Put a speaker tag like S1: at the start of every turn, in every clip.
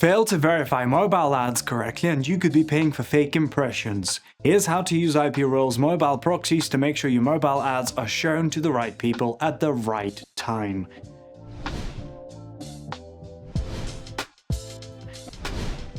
S1: Fail to verify mobile ads correctly and you could be paying for fake impressions. Here's how to use IPRoyal's mobile proxies to make sure your mobile ads are shown to the right people at the right time.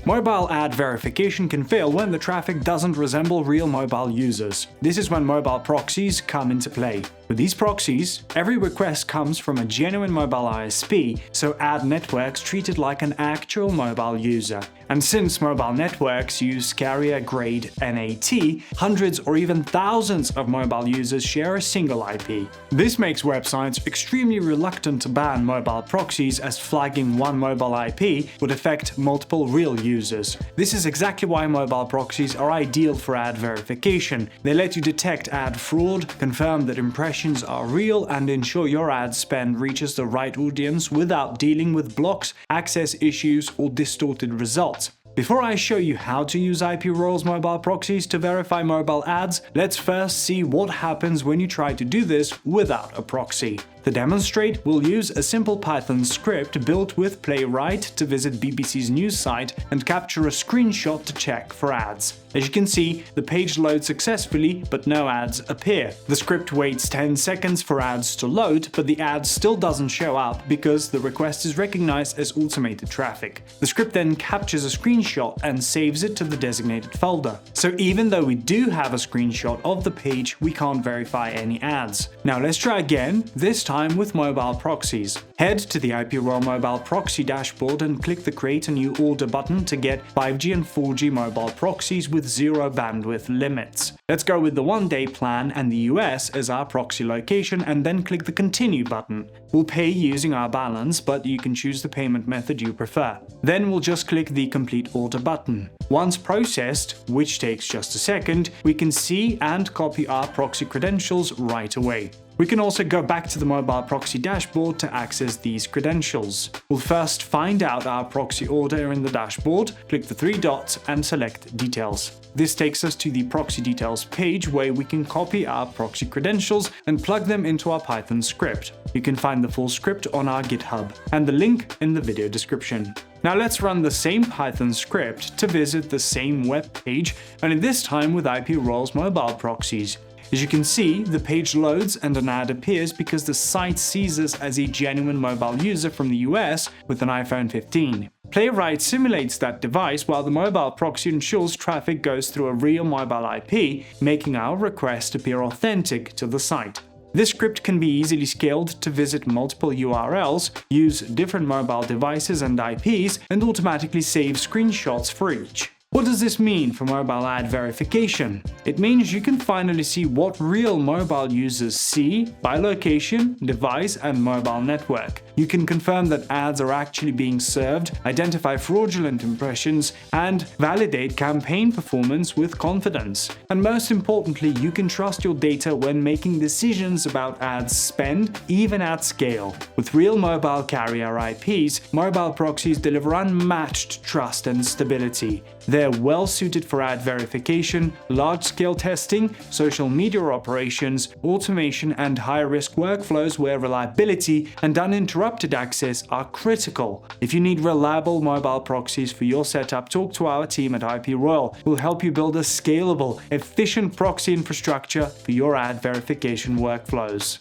S1: Mobile ad verification can fail when the traffic doesn't resemble real mobile users. This is when mobile proxies come into play. With these proxies, every request comes from a genuine mobile ISP, so ad networks treat it like an actual mobile user. And since mobile networks use carrier-grade NAT, hundreds or even thousands of mobile users share a single IP. This makes websites extremely reluctant to ban mobile proxies, as flagging one mobile IP would affect multiple real users. This is exactly why mobile proxies are ideal for ad verification. They let you detect ad fraud, confirm that impressions are real, and ensure your ad spend reaches the right audience without dealing with blocks, access issues, or distorted results. Before I show you how to use IPRoyal's mobile proxies to verify mobile ads, let's first see what happens when you try to do this without a proxy. To demonstrate, we'll use a simple Python script built with Playwright to visit BBC's news site and capture a screenshot to check for ads. As you can see, the page loads successfully, but no ads appear. The script waits 10 seconds for ads to load, but the ad still doesn't show up because the request is recognized as automated traffic. The script then captures a screenshot and saves it to the designated folder. So even though we do have a screenshot of the page, we can't verify any ads. Now let's try again, this time with mobile proxies. Head to the IPRoyal Mobile Proxy dashboard and click the Create a New Order button to get 5G and 4G mobile proxies with zero bandwidth limits. Let's go with the one-day plan and the US as our proxy location, and then click the Continue button. We'll pay using our balance, but you can choose the payment method you prefer. Then we'll just click the Complete Order button. Once processed, which takes just a second, we can see and copy our proxy credentials right away. We can also go back to the mobile proxy dashboard to access these credentials. We'll first find out our proxy order in the dashboard, click the three dots and select Details. This takes us to the proxy details page where we can copy our proxy credentials and plug them into our Python script. You can find the full script on our GitHub, and the link in the video description. Now let's run the same Python script to visit the same web page, only this time with IPRoyal's mobile proxies. As you can see, the page loads and an ad appears because the site sees us as a genuine mobile user from the US with an iPhone 15. Playwright simulates that device while the mobile proxy ensures traffic goes through a real mobile IP, making our request appear authentic to the site. This script can be easily scaled to visit multiple URLs, use different mobile devices and IPs, and automatically save screenshots for each. What does this mean for mobile ad verification? It means you can finally see what real mobile users see by location, device, and mobile network. You can confirm that ads are actually being served, identify fraudulent impressions, and validate campaign performance with confidence. And most importantly, you can trust your data when making decisions about ad spend, even at scale. With real mobile carrier IPs, mobile proxies deliver unmatched trust and stability. They're well suited for ad verification, large-scale testing, social media operations, automation, and high-risk workflows where reliability and uninterrupted access are critical. If you need reliable mobile proxies for your setup, talk to our team at IPRoyal. We'll help you build a scalable, efficient proxy infrastructure for your ad verification workflows.